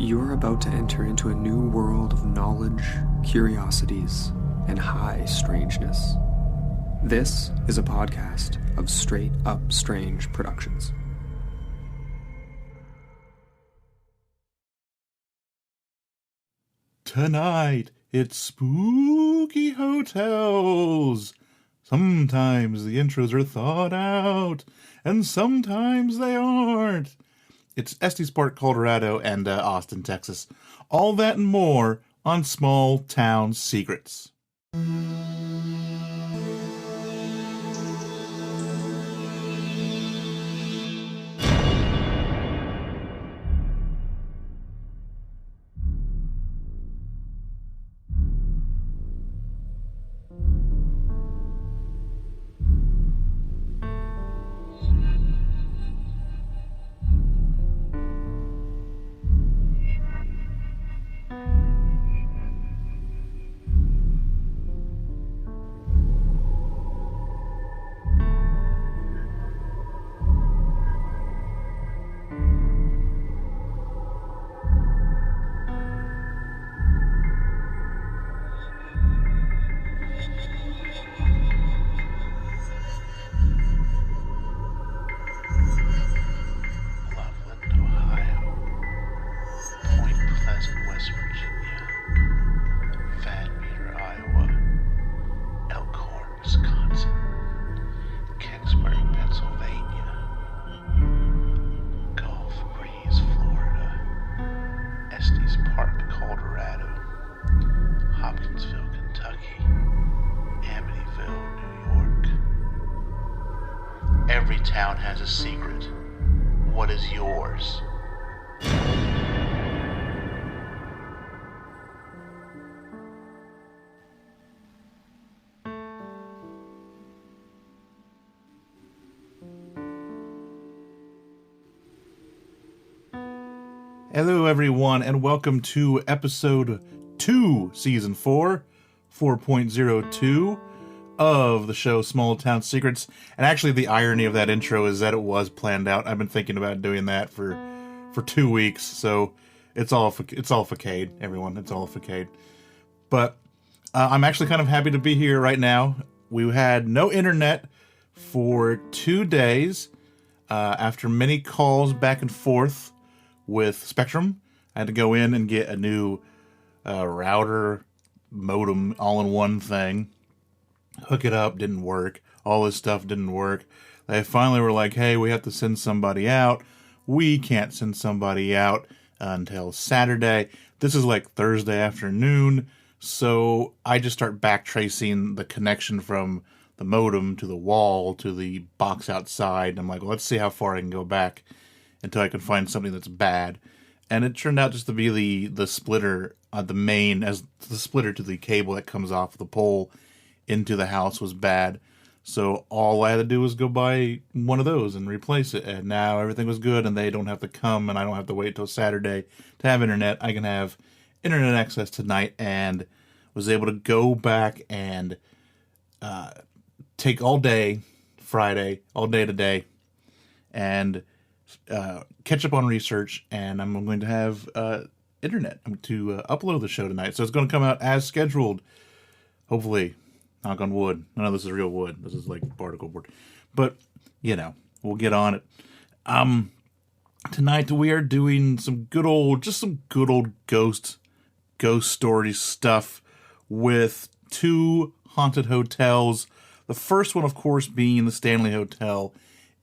You're about to enter into a new world of knowledge, curiosities, and high strangeness. This is a podcast of Straight Up Strange Productions. Tonight, it's spooky hotels. Sometimes the intros are thought out, and sometimes they aren't. It's Estes Park, Colorado, and Austin, Texas. All that and more on Small Town Secrets. Every town has a secret. What is yours? Hello, everyone, and welcome to episode 2, season 4, 4.02 of the show Small Town Secrets. And actually, the irony of that intro is that it was planned out. I've been thinking about doing that for 2 weeks, so it's all facade, everyone. It's all facade. But I'm actually kind of happy to be here right now. We had no internet for 2 days after many calls back and forth with Spectrum. I had to go in and get a new router, modem, all-in-one thing. Hook it up, didn't work. All this stuff didn't work. They finally were like, hey, we have to send somebody out. We can't send somebody out until Saturday. This is like Thursday afternoon. So I just start backtracing the connection from the modem to the wall to the box outside. I'm like, well, let's see how far I can go back until I can find something that's bad. And it turned out just to be the splitter, the main, as the splitter to the cable that comes off the pole into the house was bad. So all I had to do was go buy one of those and replace it. And now everything was good and they don't have to come and I don't have to wait till Saturday to have internet. I can have internet access tonight and was able to go back and take all day, Friday, all day today, and catch up on research. And I'm going to have internet to upload the show tonight. So it's going to come out as scheduled, hopefully. Knock on wood. None of this is real wood. This is like particle board. But, we'll get on it. Tonight we are doing some good old ghost story stuff with 2 haunted hotels. The first one, of course, being the Stanley Hotel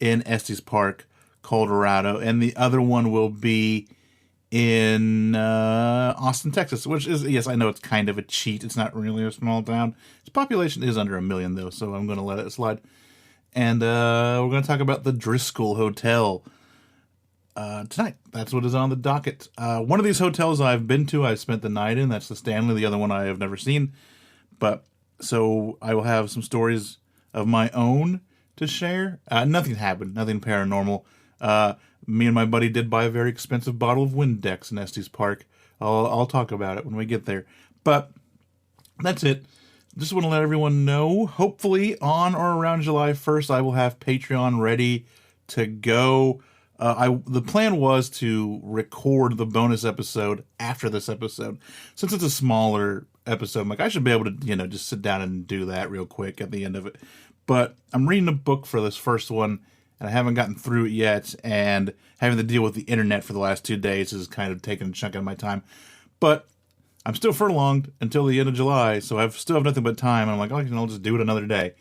in Estes Park, Colorado. And the other one will be in Austin, Texas, which is, yes, I know it's kind of a cheat. It's not really a small town. Its population is under 1 million, though, so I'm going to let it slide. And we're going to talk about the Driskill Hotel tonight. That's what is on the docket. One of these hotels I've been to, I've spent the night in. That's the Stanley. The other one I have never seen. But, so I will have some stories of my own to share. Nothing happened. Nothing paranormal. Me and my buddy did buy a very expensive bottle of Windex in Estes Park. I'll talk about it when we get there. But that's it. Just want to let everyone know, hopefully on or around July 1st, I will have Patreon ready to go. The plan was to record the bonus episode after this episode. Since it's a smaller episode, I'm like, I should be able to, just sit down and do that real quick at the end of it. But I'm reading a book for this first one, and I haven't gotten through it yet, and having to deal with the internet for the last 2 days has kind of taken a chunk of my time. But I'm still furlonged until the end of July, so I still have nothing but time, and I'm like, I'll just do it another day.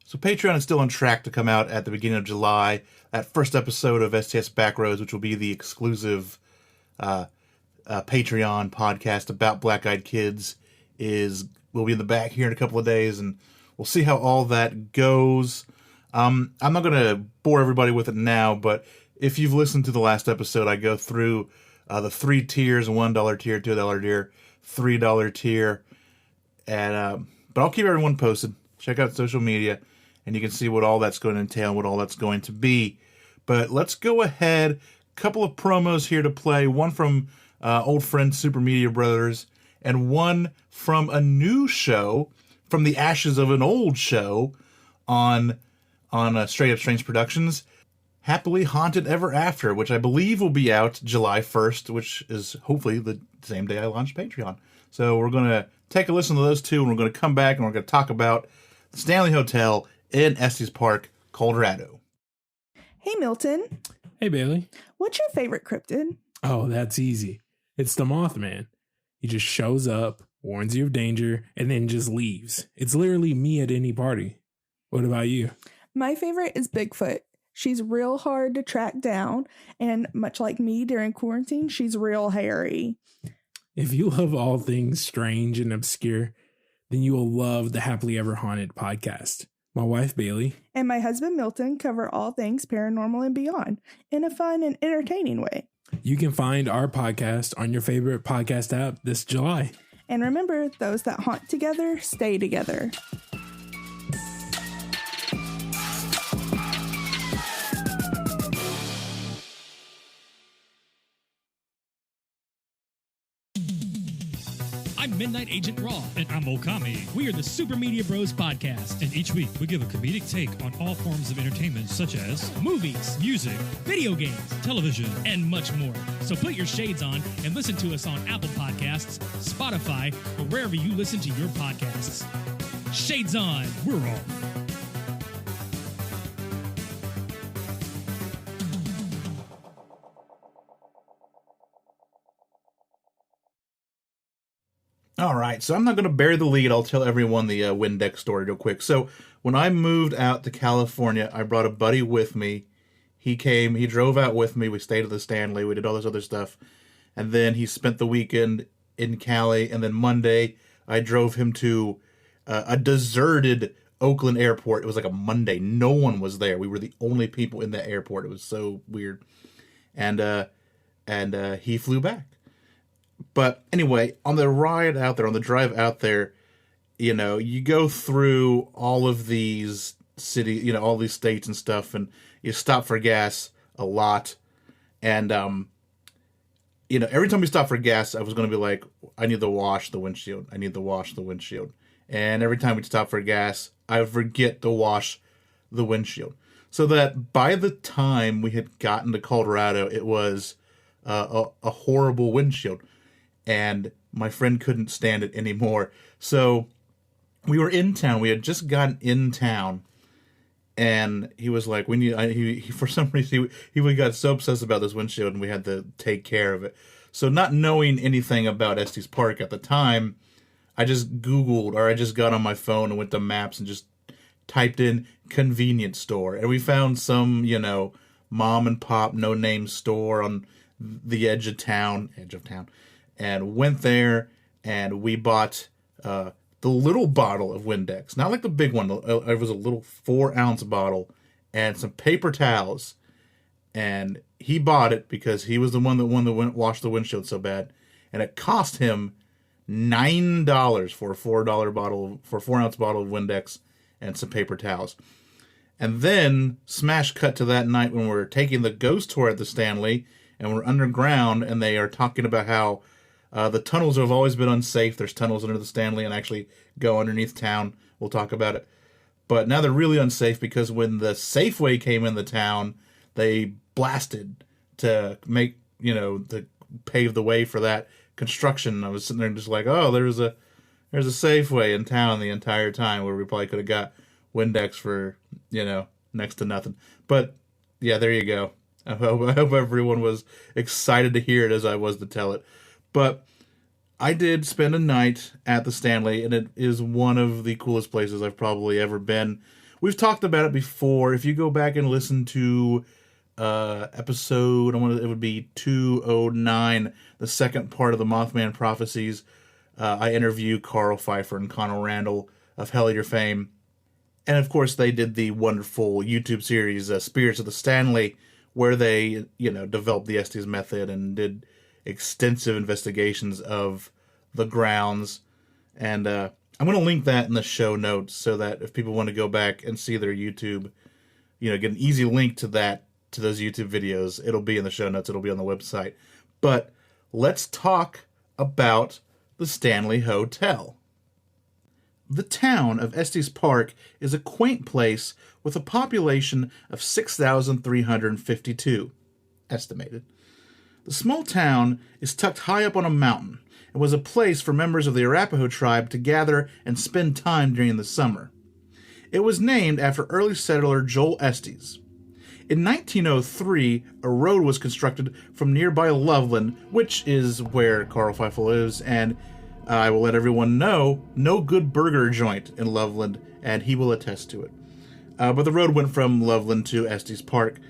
So Patreon is still on track to come out at the beginning of July. That first episode of STS Backroads, which will be the exclusive Patreon podcast about Black Eyed Kids, will be in the back here in a couple of days, and we'll see how all that goes. I'm not going to bore everybody with it now, but if you've listened to the last episode, I go through the 3 tiers, $1 tier, $2 tier, $3 tier, and but I'll keep everyone posted. Check out social media, and you can see what all that's going to entail, what all that's going to be. But let's go ahead. A couple of promos here to play. One from old friend Super Media Brothers, and one from a new show, from the ashes of an old show on Straight Up Strange Productions, Happily Haunted Ever After, which I believe will be out July 1st, which is hopefully the same day I launch Patreon. So we're going to take a listen to those two, and we're going to come back and we're going to talk about the Stanley Hotel in Estes Park, Colorado. Hey, Milton. Hey, Bailey. What's your favorite cryptid? Oh, that's easy. It's the Mothman. He just shows up, warns you of danger, and then just leaves. It's literally me at any party. What about you? My favorite is Bigfoot. She's real hard to track down, and much like me during quarantine, she's real hairy. If you love all things strange and obscure, then you will love the Happily Ever Haunted podcast. My wife, Bailey, and my husband, Milton, cover all things paranormal and beyond in a fun and entertaining way. You can find our podcast on your favorite podcast app this July. And remember, those that haunt together stay together. I'm Midnight Agent Raw. And I'm Okami. We are the Super Media Bros podcast. And each week, we give a comedic take on all forms of entertainment, such as movies, music, video games, television, and much more. So put your shades on and listen to us on Apple Podcasts, Spotify, or wherever you listen to your podcasts. Shades on. We're off. All right, so I'm not going to bury the lead. I'll tell everyone the Windex story real quick. So when I moved out to California, I brought a buddy with me. He drove out with me. We stayed at the Stanley. We did all this other stuff. And then he spent the weekend in Cali. And then Monday, I drove him to a deserted Oakland airport. It was like a Monday. No one was there. We were the only people in the airport. It was so weird. And he flew back. But anyway, on the ride out there, on the drive out there, you go through all of these cities, all these states and stuff, and you stop for gas a lot. And, every time we stop for gas, I was going to be like, I need to wash the windshield. I need to wash the windshield. And every time we'd stop for gas, I would forget to wash the windshield. So that by the time we had gotten to Colorado, it was a horrible windshield. And my friend couldn't stand it anymore. So we were in town. We had just gotten in town. And he was like, he for some reason, he got so obsessed about this windshield, and we had to take care of it. So not knowing anything about Estes Park at the time, I just Googled, or I just got on my phone and went to maps and just typed in convenience store. And we found some, mom and pop, no name store on the edge of town. And went there, and we bought the little bottle of Windex. Not like the big one. It was a little 4-ounce bottle and some paper towels. And he bought it because he was the one that washed the windshield so bad. And it cost him $9 for a $4-ounce bottle of Windex and some paper towels. And then smash cut to that night when we're taking the ghost tour at the Stanley, and we're underground, and they are talking about how the tunnels have always been unsafe. There's tunnels under the Stanley and actually go underneath town. We'll talk about it. But now they're really unsafe because when the Safeway came in the town, they blasted to make, to pave the way for that construction. I was sitting there just like, oh, there's a Safeway in town the entire time where we probably could have got Windex for, next to nothing. But yeah, there you go. I hope everyone was excited to hear it as I was to tell it. But I did spend a night at the Stanley, and it is one of the coolest places I've probably ever been. We've talked about it before. If you go back and listen to episode, it would be 209, the second part of the Mothman Prophecies, I interview Carl Pfeiffer and Connell Randall of Hellier fame. And of course, they did the wonderful YouTube series, Spirits of the Stanley, where they, developed the Estes method and did extensive investigations of the grounds. And I'm going to link that in the show notes so that if people want to go back and see their YouTube, get an easy link to those YouTube videos, it'll be in the show notes, it'll be on the website. But let's talk about the Stanley Hotel. The town of Estes Park is a quaint place with a population of 6,352, estimated. The small town is tucked high up on a mountain and was a place for members of the Arapaho tribe to gather and spend time during the summer. It was named after early settler Joel Estes. In 1903, a road was constructed from nearby Loveland, which is where Carl Pfeiffer lives, and I will let everyone know, no good burger joint in Loveland, and he will attest to it. But the road went from Loveland to Estes Park.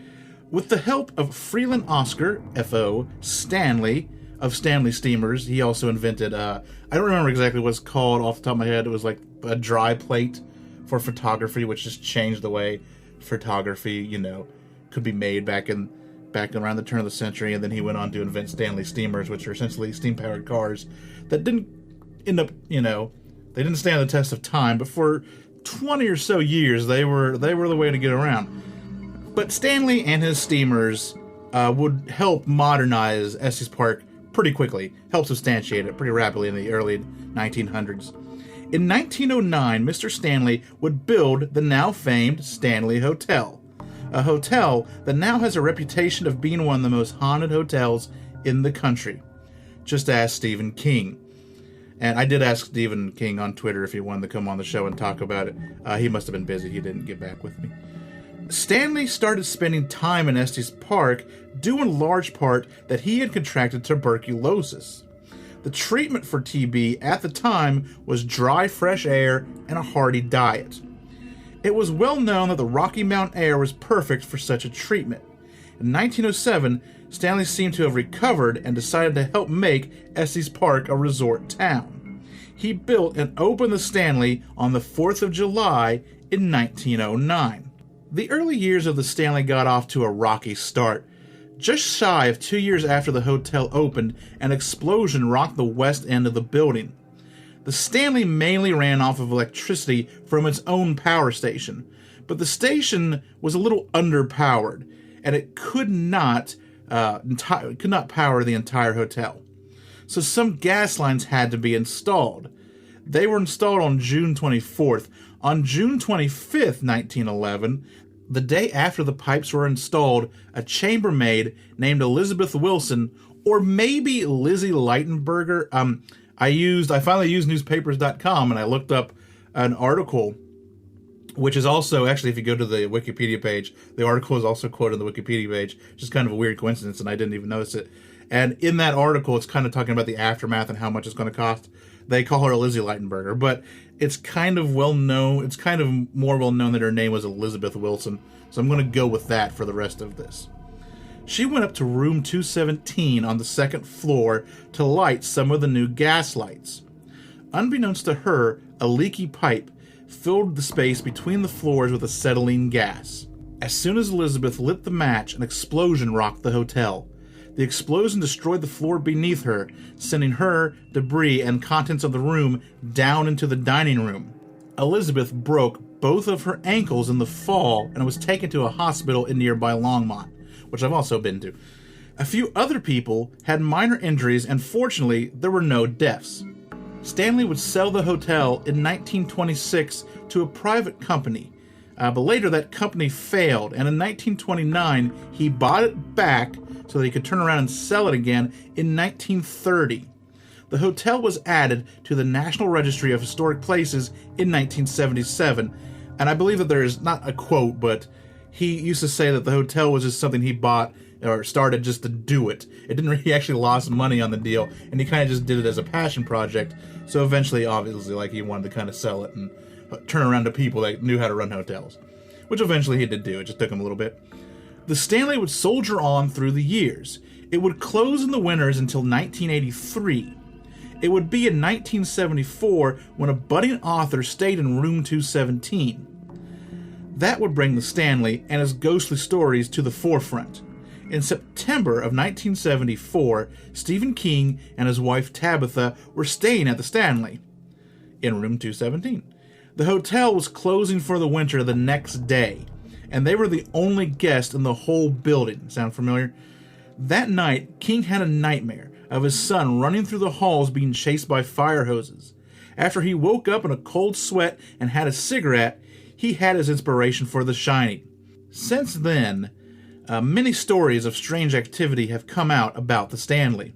With the help of Freelan Oscar, F.O., Stanley, of Stanley Steamers, he also invented, I don't remember exactly what it's called off the top of my head, it was like a dry plate for photography, which just changed the way photography, could be made back around the turn of the century, and then he went on to invent Stanley Steamers, which are essentially steam-powered cars that didn't end up, they didn't stand the test of time, but for 20 or so years, they were the way to get around. But Stanley and his steamers would help modernize Estes Park pretty quickly, help substantiate it pretty rapidly in the early 1900s. In 1909, Mr. Stanley would build the now famed Stanley Hotel, a hotel that now has a reputation of being one of the most haunted hotels in the country. Just ask Stephen King. And I did ask Stephen King on Twitter if he wanted to come on the show and talk about it. He must have been busy. He didn't get back with me. Stanley started spending time in Estes Park due in large part that he had contracted tuberculosis. The treatment for TB at the time was dry, fresh air and a hearty diet. It was well known that the Rocky Mountain air was perfect for such a treatment. In 1907, Stanley seemed to have recovered and decided to help make Estes Park a resort town. He built and opened the Stanley on the 4th of July in 1909. The early years of the Stanley got off to a rocky start. Just shy of 2 years after the hotel opened, an explosion rocked the west end of the building. The Stanley mainly ran off of electricity from its own power station, but the station was a little underpowered, and it could not power the entire hotel. So some gas lines had to be installed. They were installed on June 24th. On June 25th, 1911, the day after the pipes were installed, a chambermaid named Elizabeth Wilson, or maybe Lizzie Leitenberger, I finally used newspapers.com, and I looked up an article, which is also, actually, if you go to the Wikipedia page, the article is also quoted on the Wikipedia page, which is kind of a weird coincidence, and I didn't even notice it. And in that article, it's kind of talking about the aftermath and how much it's going to cost. They call her Lizzie Leitenberger, but it's kind of well known. It's kind of more well known that her name was Elizabeth Wilson, so I'm going to go with that for the rest of this. She went up to room 217 on the second floor to light some of the new gas lights. Unbeknownst to her, a leaky pipe filled the space between the floors with acetylene gas. As soon as Elizabeth lit the match, an explosion rocked the hotel. The explosion destroyed the floor beneath her, sending her, debris, and contents of the room down into the dining room. Elizabeth broke both of her ankles in the fall and was taken to a hospital in nearby Longmont, which I've also been to. A few other people had minor injuries, and fortunately, there were no deaths. Stanley would sell the hotel in 1926 to a private company. But later that company failed, and in 1929 he bought it back so that he could turn around and sell it again in 1930. The hotel was added to the National Registry of Historic Places in 1977, and I believe that there is not a quote, but he used to say that the hotel was just something he bought or started just to do it. It didn't really actually lost money on the deal, and he kind of just did it as a passion project. So eventually, obviously, like, he wanted to kind of sell it and turn around to people that knew how to run hotels, which eventually he did do. It just took him a little bit. The Stanley would soldier on through the years. It would close in the winters until 1983. It would be in 1974 when a budding author stayed in room 217. That would bring the Stanley and his ghostly stories to the forefront. In September of 1974, Stephen King and his wife Tabitha were staying at the Stanley in room 217. The hotel was closing for the winter the next day, and they were the only guest in the whole building. Sound familiar? That night, King had a nightmare of his son running through the halls being chased by fire hoses. After he woke up in a cold sweat and had a cigarette, he had his inspiration for The Shining. Since then, many stories of strange activity have come out about the Stanley.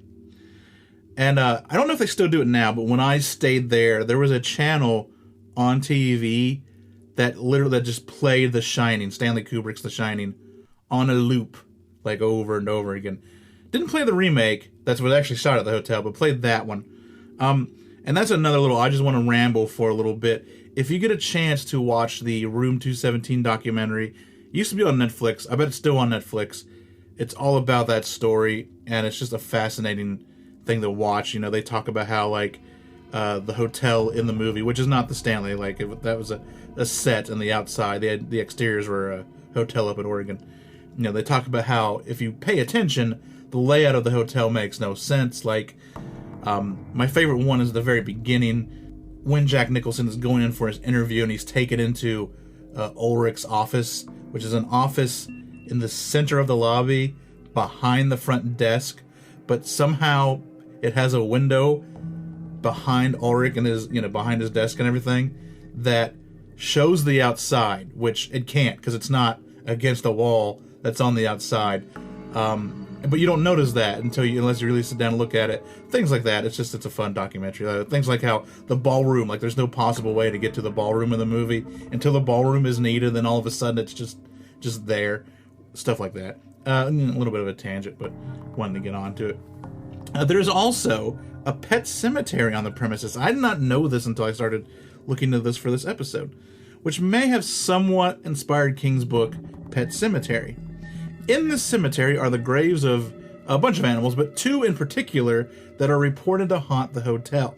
And I don't know if they still do it now, but when I stayed there was a channel on TV that just played The Shining, Stanley Kubrick's The Shining, on a loop, like over and over again. Didn't play the remake, that's what actually shot at the hotel, but played that one. And that's another little, I just want to ramble for a little bit. If you get a chance to watch the Room 217 documentary, it used to be on Netflix, I bet it's still on Netflix. It's all about that story, and it's just a fascinating thing to watch. You know, they talk about how, like, the hotel in the movie, which is not the Stanley, like, that was a set on the outside. The exteriors were a hotel up in Oregon. You know, they talk about how, if you pay attention, the layout of the hotel makes no sense. Like, my favorite one is the very beginning, when Jack Nicholson is going in for his interview, and he's taken into Ulrich's office, which is an office in the center of the lobby, behind the front desk, but somehow it has a window behind Ulrich and his, behind his desk and everything, that shows the outside, which it can't, because it's not against the wall that's on the outside. But you don't notice that unless you really sit down and look at it. Things like that. It's a fun documentary. Things like how the ballroom, like, there's no possible way to get to the ballroom in the movie until the ballroom is needed, then all of a sudden it's just there. Stuff like that. A little bit of a tangent, but wanted to get on to it. There's also a pet cemetery on the premises. I did not know this until I started looking into this for this episode, which may have somewhat inspired King's book, Pet Sematary. In this cemetery are the graves of a bunch of animals, but two in particular that are reported to haunt the hotel.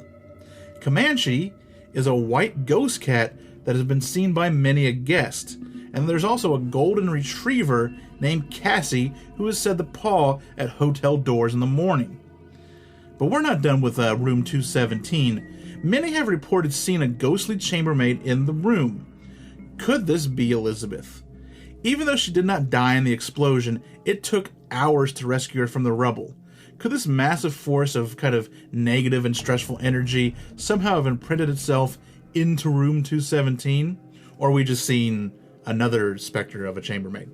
Comanche is a white ghost cat that has been seen by many a guest, and there's also a golden retriever named Cassie who is said to paw at hotel doors in the morning. But we're not done with room 217. Many have reported seeing a ghostly chambermaid in the room. Could this be Elizabeth? Even though she did not die in the explosion, it took hours to rescue her from the rubble. Could this massive force of kind of negative and stressful energy somehow have imprinted itself into room 217? Or are we just seeing another specter of a chambermaid?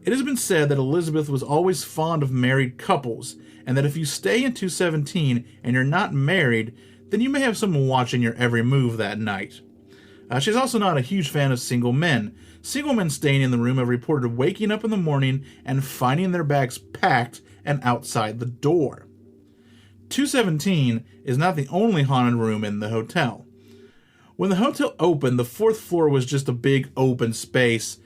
It has been said that Elizabeth was always fond of married couples, and that if you stay in 217 and you're not married, then you may have someone watching your every move that night. She's also not a huge fan of single men. Single men staying in the room have reported waking up in the morning and finding their bags packed and outside the door. 217 is not the only haunted room in the hotel. When the hotel opened, the fourth floor was just a big open space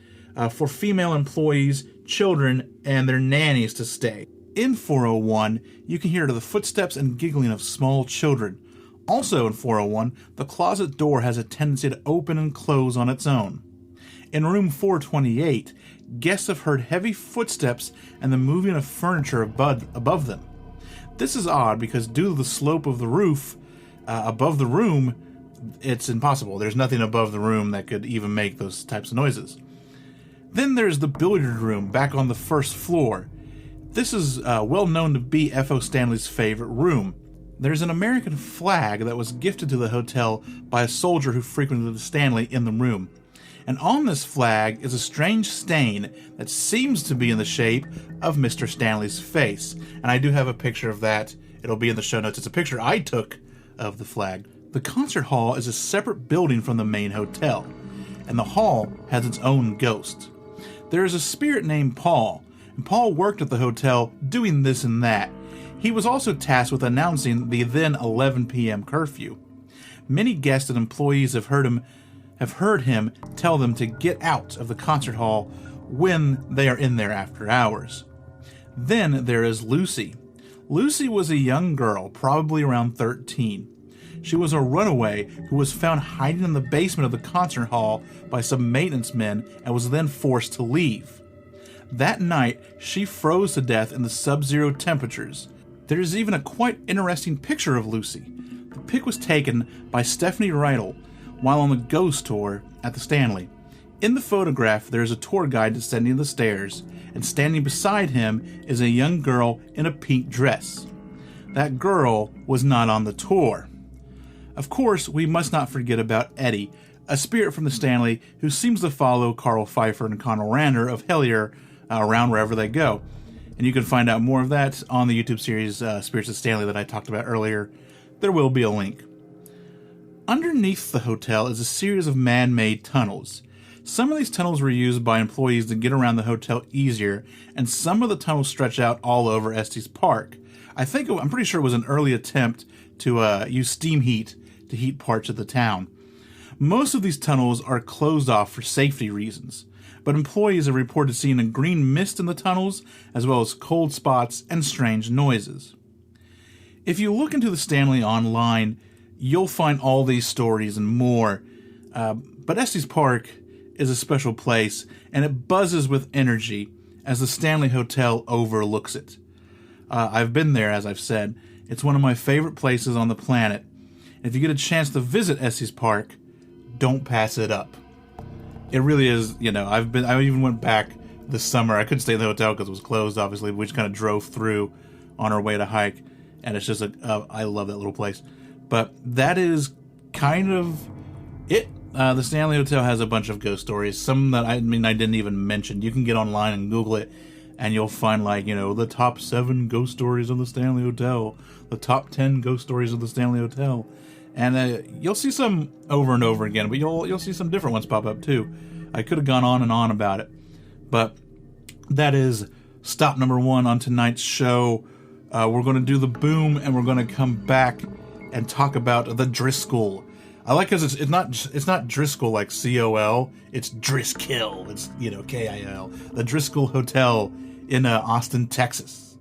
for female employees, children, and their nannies to stay. In 401, you can hear the footsteps and giggling of small children. Also in 401, the closet door has a tendency to open and close on its own. In room 428, guests have heard heavy footsteps and the moving of furniture above them. This is odd because due to the slope of the roof above the room, it's impossible. There's nothing above the room that could even make those types of noises. Then there's the billiard room back on the first floor. This is well known to be F.O. Stanley's favorite room. There's an American flag that was gifted to the hotel by a soldier who frequented the Stanley in the room. And on this flag is a strange stain that seems to be in the shape of Mr. Stanley's face. And I do have a picture of that. It'll be in the show notes. It's a picture I took of the flag. The concert hall is a separate building from the main hotel, and the hall has its own ghost. There is a spirit named Paul, and Paul worked at the hotel doing this and that. He was also tasked with announcing the then 11 p.m. curfew. Many guests and employees have heard him tell them to get out of the concert hall when they are in there after hours. Then there is Lucy. Lucy was a young girl, probably around 13. She was a runaway who was found hiding in the basement of the concert hall by some maintenance men and was then forced to leave. That night, she froze to death in the sub-zero temperatures. There is even a quite interesting picture of Lucy. The pic was taken by Stephanie Riedel while on the ghost tour at the Stanley. In the photograph, there is a tour guide descending the stairs, and standing beside him is a young girl in a pink dress. That girl was not on the tour. Of course, we must not forget about Eddie, a spirit from the Stanley who seems to follow Carl Pfeiffer and Connell Rander of Hellier around wherever they go. And you can find out more of that on the YouTube series Spirits of Stanley that I talked about earlier. There will be a link. Underneath the hotel is a series of man-made tunnels. Some of these tunnels were used by employees to get around the hotel easier, and some of the tunnels stretch out all over Estes Park. I'm pretty sure it was an early attempt to use steam heat to heat parts of the town. Most of these tunnels are closed off for safety reasons, but employees have reported seeing a green mist in the tunnels, as well as cold spots and strange noises. If you look into the Stanley online, you'll find all these stories and more, but Estes Park is a special place, and it buzzes with energy as the Stanley Hotel overlooks it. I've been there, as I've said. It's one of my favorite places on the planet. If you get a chance to visit Estes Park, don't pass it up. It really is, I even went back this summer. I couldn't stay in the hotel because it was closed, obviously. We just kind of drove through on our way to hike, and it's just I love that little place. But that is kind of it. The Stanley Hotel has a bunch of ghost stories. Some that I didn't even mention. You can get online and Google it, and you'll find the top 7 ghost stories of the Stanley Hotel, the top 10 ghost stories of the Stanley Hotel. And you'll see some over and over again, but you'll see some different ones pop up too. I could have gone on and on about it, but that is stop number 1 on tonight's show. We're going to do the boom, and we're going to come back and talk about the Driskill. I like because it's not Driskill like C-O-L. It's Driskill. It's K-I-L. The Driskill Hotel in Austin, Texas.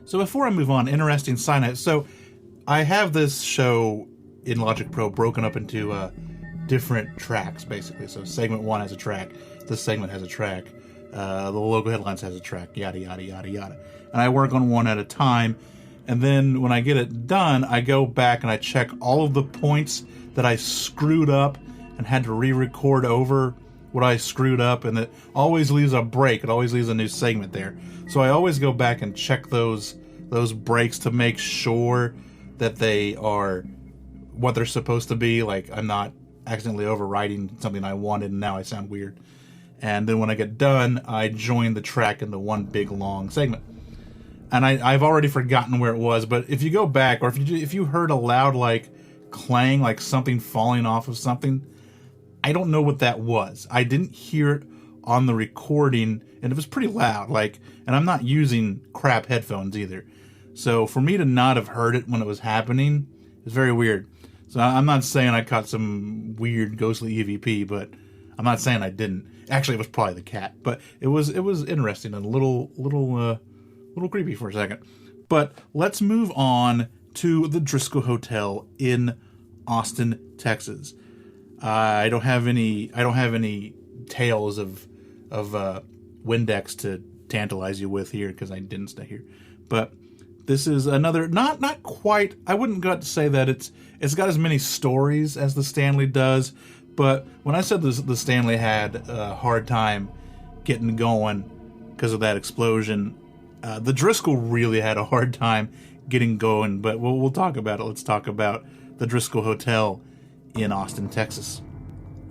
So before I move on, interesting side note. So I have this show in Logic Pro broken up into different tracks, basically. So segment 1 has a track. This segment has a track. The local headlines has a track. Yada, yada, yada, yada. And I work on one at a time. And then when I get it done, I go back and I check all of the points that I screwed up and had to re-record over what I screwed up. And it always leaves a break. It always leaves a new segment there. So I always go back and check those breaks to make sure that they are what they're supposed to be. Like, I'm not accidentally overwriting something I wanted and now I sound weird. And then when I get done, I join the track into one big long segment. And I've already forgotten where it was, but if you go back, or if you heard a loud clang, like something falling off of something, I don't know what that was. I didn't hear it on the recording, and it was pretty loud. And I'm not using crap headphones either. So for me to not have heard it when it was happening is very weird. So I'm not saying I caught some weird ghostly EVP, but I'm not saying I didn't. Actually, it was probably the cat, but it was interesting and a little creepy for a second. But let's move on to the Driskill Hotel in Austin, Texas. I don't have any tales of Windex to tantalize you with here because I didn't stay here. But this is another not quite. I wouldn't go out to say that it's got as many stories as the Stanley does. But when I said the Stanley had a hard time getting going because of that explosion, The Driskill really had a hard time getting going, but we'll talk about it. Let's talk about the Driskill Hotel in Austin, Texas.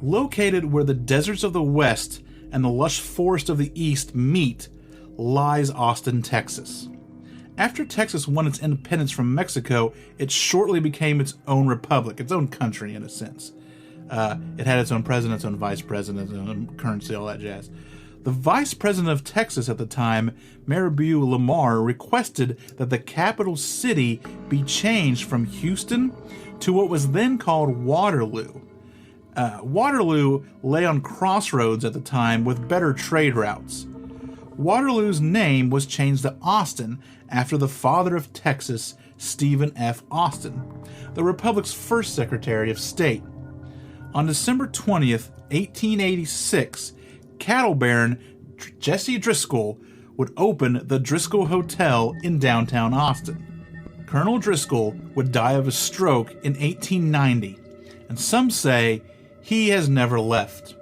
Located where the deserts of the west and the lush forest of the east meet, lies Austin, Texas. After Texas won its independence from Mexico, it shortly became its own republic, its own country in a sense. It had its own president, its own vice president, its own currency, all that jazz. The vice president of Texas at the time, Mirabeau Lamar, requested that the capital city be changed from Houston to what was then called Waterloo. Waterloo lay on crossroads at the time with better trade routes. Waterloo's name was changed to Austin after the father of Texas, Stephen F. Austin, the Republic's first Secretary of State. On December 20th, 1886, cattle baron Jesse Driskill would open the Driskill Hotel in downtown Austin. Colonel Driskill would die of a stroke in 1890, and some say he has never left.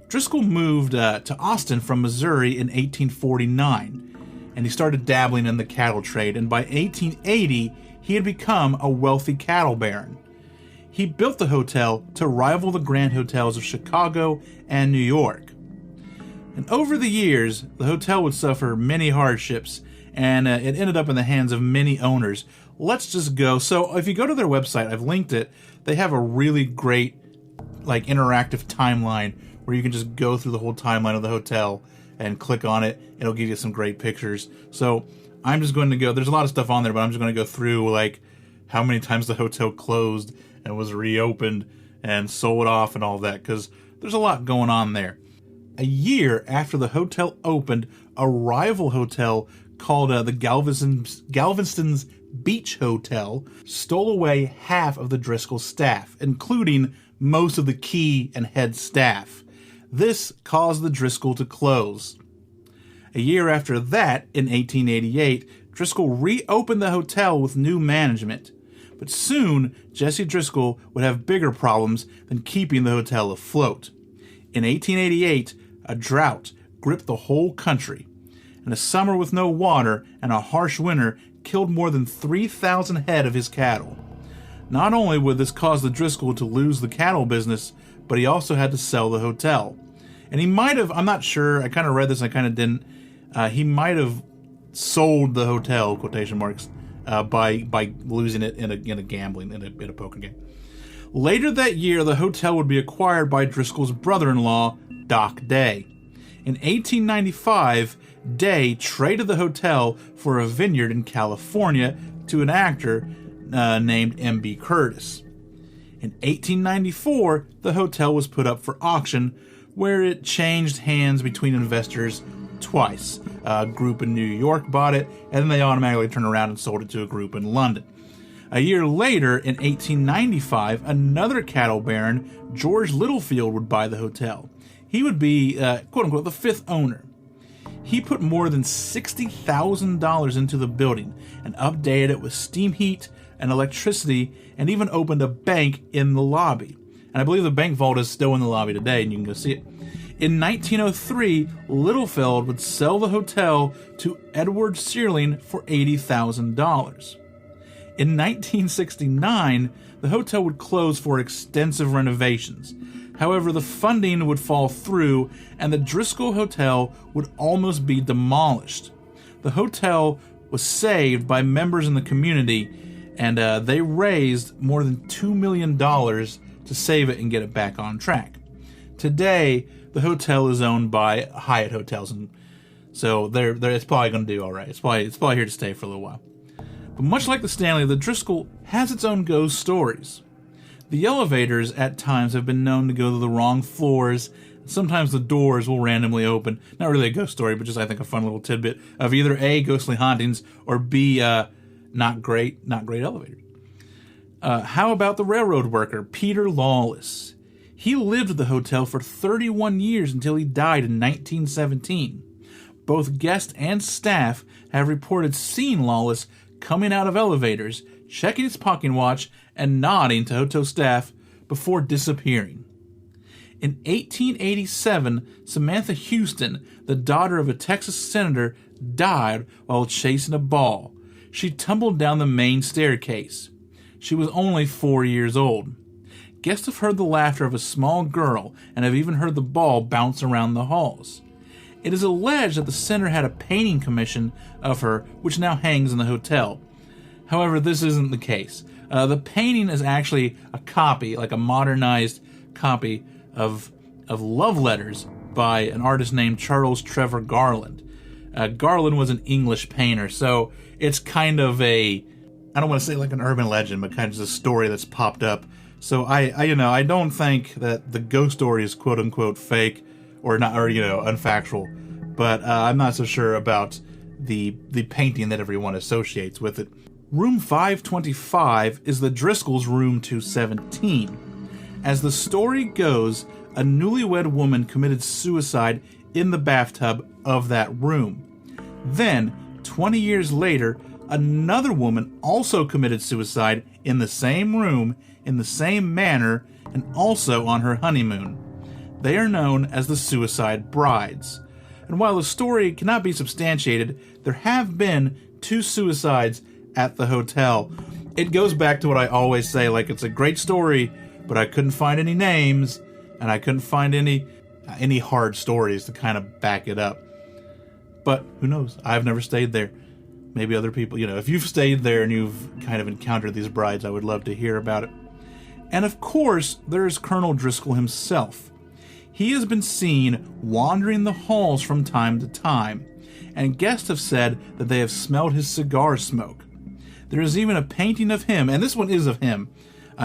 Driskill moved to Austin from Missouri in 1849, and he started dabbling in the cattle trade, and by 1880, he had become a wealthy cattle baron. He built the hotel to rival the grand hotels of Chicago and New York. And over the years, the hotel would suffer many hardships, and it ended up in the hands of many owners. Let's just go. So if you go to their website, I've linked it, they have a really great interactive timeline where you can just go through the whole timeline of the hotel and click on it. It'll give you some great pictures. So I'm just going to go, there's a lot of stuff on there, but I'm just going to go through how many times the hotel closed and was reopened and sold off and all that, because there's a lot going on there. A year after the hotel opened, a rival hotel called the Galveston's Beach Hotel stole away half of the Driskill staff, including most of the key and head staff. This caused the Driskill to close. A year after that, in 1888, Driskill reopened the hotel with new management. But soon, Jesse Driskill would have bigger problems than keeping the hotel afloat. In 1888, a drought gripped the whole country, and a summer with no water and a harsh winter killed more than 3,000 head of his cattle. Not only would this cause the Driskill to lose the cattle business, but he also had to sell the hotel. And he might have, I'm not sure, I kind of read this, I kind of didn't, he might have sold the hotel, quotation marks, by losing it in a gambling, in a poker game. Later that year, the hotel would be acquired by Driskill's brother-in-law, Doc Day. In 1895, Day traded the hotel for a vineyard in California to an actor named M.B. Curtis. In 1894, the hotel was put up for auction, where it changed hands between investors twice. A group in New York bought it, and then they automatically turned around and sold it to a group in London. A year later, in 1895, another cattle baron, George Littlefield, would buy the hotel. He would be, quote-unquote, the fifth owner. He put more than $60,000 into the building and updated it with steam heat and electricity, and even opened a bank in the lobby. And I believe the bank vault is still in the lobby today, and you can go see it. In 1903, Littlefield would sell the hotel to Edward Searling for $80,000. In 1969, the hotel would close for extensive renovations. However, the funding would fall through, and the Driskill Hotel would almost be demolished. The hotel was saved by members in the community, and they raised more than $2 million to save it and get it back on track. Today, the hotel is owned by Hyatt Hotels, and so it's probably going to do all right. It's probably here to stay for a little while. But much like the Stanley, the Driskill has its own ghost stories. The elevators at times have been known to go to the wrong floors. Sometimes the doors will randomly open. Not really a ghost story, but just I think a fun little tidbit of either A, ghostly hauntings, or B, not great elevators. How about the railroad worker, Peter Lawless? He lived at the hotel for 31 years until he died in 1917. Both guests and staff have reported seeing Lawless coming out of elevators, checking his pocket watch, and nodding to hotel staff before disappearing. In 1887, Samantha Houston, the daughter of a Texas senator died while chasing a ball. She tumbled down the main staircase. She was only 4 years old. Guests have heard the laughter of a small girl and have even heard the ball bounce around the halls. It is alleged that the center had a painting commission of her, which now hangs in the hotel. However, this isn't the case. The painting is actually a copy, like a modernized copy of love letters by an artist named Charles Trevor Garland. Garland was an English painter, so it's kind of I don't want to say like an urban legend, but kind of just a story that's popped up. So I don't think that the ghost story is quote unquote fake or not, or unfactual, but I'm not so sure about the painting that everyone associates with it. Room 525 is the Driskills' room 217. As the story goes, a newlywed woman committed suicide in the bathtub of that room. Then, 20 years later, another woman also committed suicide in the same room, in the same manner, and also on her honeymoon. They are known as the Suicide Brides. And while the story cannot be substantiated, there have been 2 suicides at the hotel. It goes back to what I always say, like, it's a great story, but I couldn't find any names, and I couldn't find any hard stories to kind of back it up. But who knows? I've never stayed there. Maybe other people, if you've stayed there and you've kind of encountered these brides, I would love to hear about it. And of course, there's Colonel Driskill himself. He has been seen wandering the halls from time to time, and guests have said that they have smelled his cigar smoke. There is even a painting of him, and this one is of him,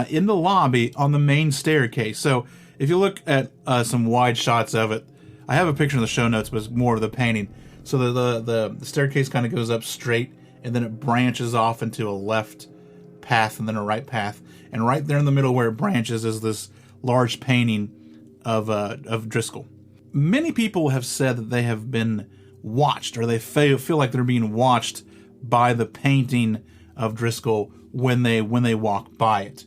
in the lobby on the main staircase. So if you look at some wide shots of it, I have a picture in the show notes, but it's more of the painting. So the staircase kind of goes up straight, and then it branches off into a left path and then a right path. And right there in the middle where it branches is this large painting of Driskill. Many people have said that they have been watched, or they feel like they're being watched by the painting of Driskill when they walk by it.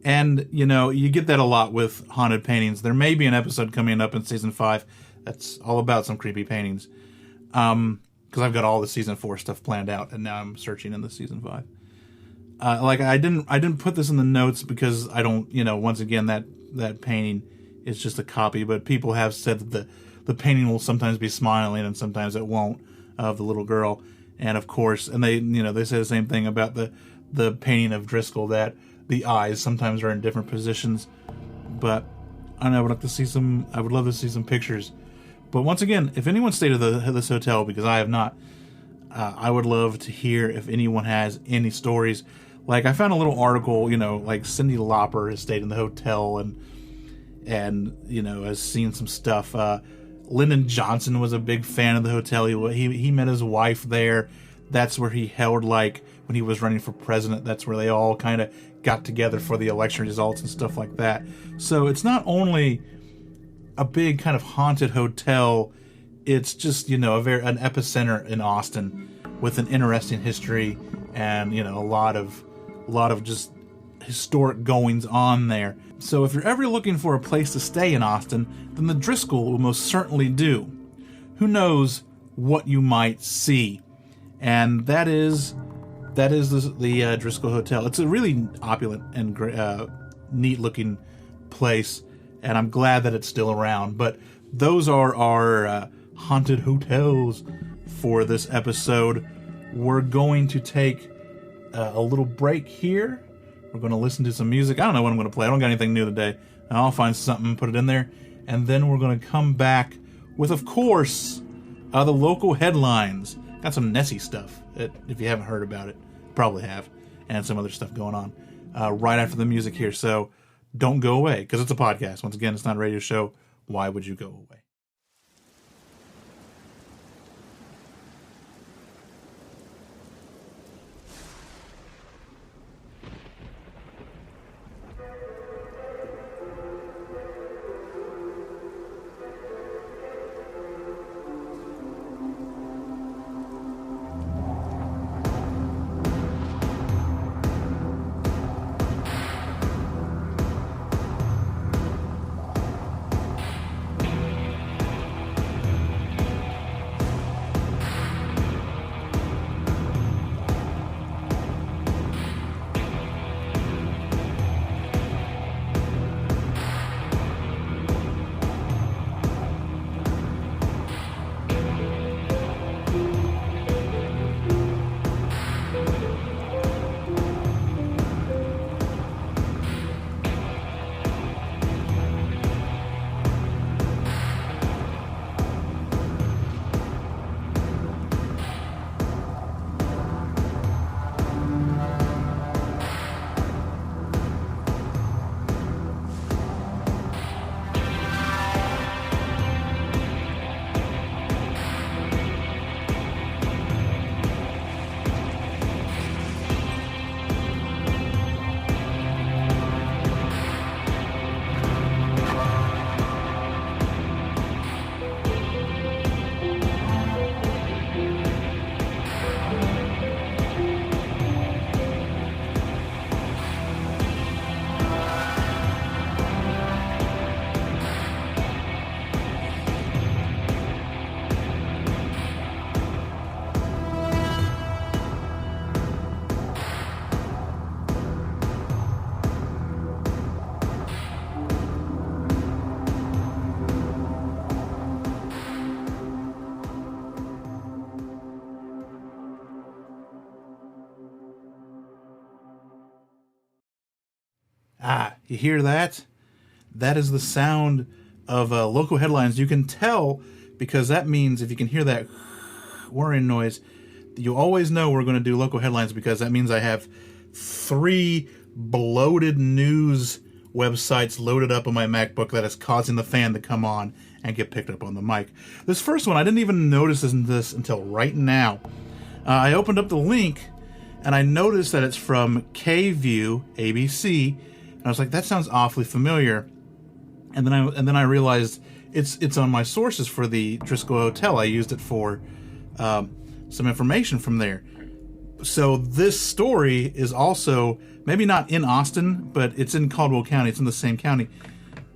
And, you get that a lot with haunted paintings. There may be an episode coming up in season 5 that's all about some creepy paintings. Because I've got all the season 4 stuff planned out, and now I'm searching in the season 5. I didn't put this in the notes because I don't, once again, that painting is just a copy, but people have said that the painting will sometimes be smiling and sometimes it won't, of the little girl. And of course, and they say the same thing about the painting of Driskill, that the eyes sometimes are in different positions. But I don't know, I would love to see some pictures. But once again, if anyone stayed at this hotel, because I have not, I would love to hear if anyone has any stories. Like, I found a little article, like Cyndi Lauper has stayed in the hotel and has seen some stuff. Lyndon Johnson was a big fan of the hotel. He met his wife there. That's where he held, like, when he was running for president, that's where they all kind of got together for the election results and stuff like that. So it's not only a big kind of haunted hotel, it's just, an epicenter in Austin with an interesting history and, a lot of just historic goings on there. So if you're ever looking for a place to stay in Austin, then the Driskill will most certainly do. Who knows what you might see? And that is the Driskill Hotel. It's a really opulent and neat looking place, and I'm glad that it's still around. But those are our haunted hotels for this episode. We're going to take a little break here. We're going to listen to some music. I don't know what I'm going to play. I don't got anything new today. I'll find something, put it in there, and then we're going to come back with, of course, the local headlines. Got some Nessie stuff, if you haven't heard about it. Probably have, and some other stuff going on right after the music here. So don't go away, because it's a podcast. Once again, it's not a radio show. Why would you go away? You hear that? That is the sound of local headlines. You can tell because that means if you can hear that whirring noise, you always know we're going to do local headlines because that means I have 3 bloated news websites loaded up on my MacBook that is causing the fan to come on and get picked up on the mic. This first one, I didn't even notice this until right now. I opened up the link and I noticed that it's from KView ABC, and I was like, that sounds awfully familiar. And then I realized it's on my sources for the Driskill Hotel. I used it for some information from there. So this story is also maybe not in Austin, but it's in Caldwell County. It's in the same county.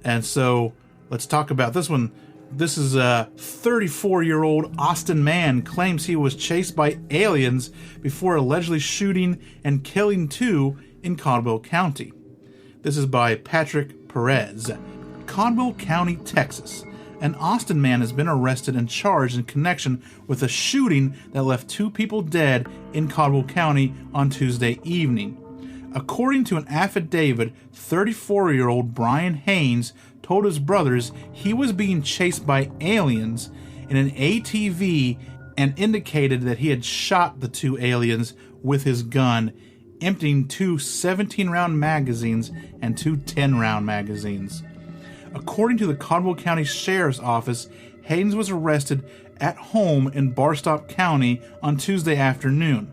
And so let's talk about this one. This is a 34-year-old Austin man claims he was chased by aliens before allegedly shooting and killing 2 in Caldwell County. This is by Patrick Perez. Caldwell County, Texas. An Austin man has been arrested and charged in connection with a shooting that left 2 people dead in Caldwell County on Tuesday evening. According to an affidavit, 34-year-old Brian Haynes told his brothers he was being chased by aliens in an ATV and indicated that he had shot the 2 aliens with his gun, emptying 2 17-round magazines and 2 10-round magazines. According to the Caldwell County Sheriff's Office, Haynes was arrested at home in Barstow County on Tuesday afternoon.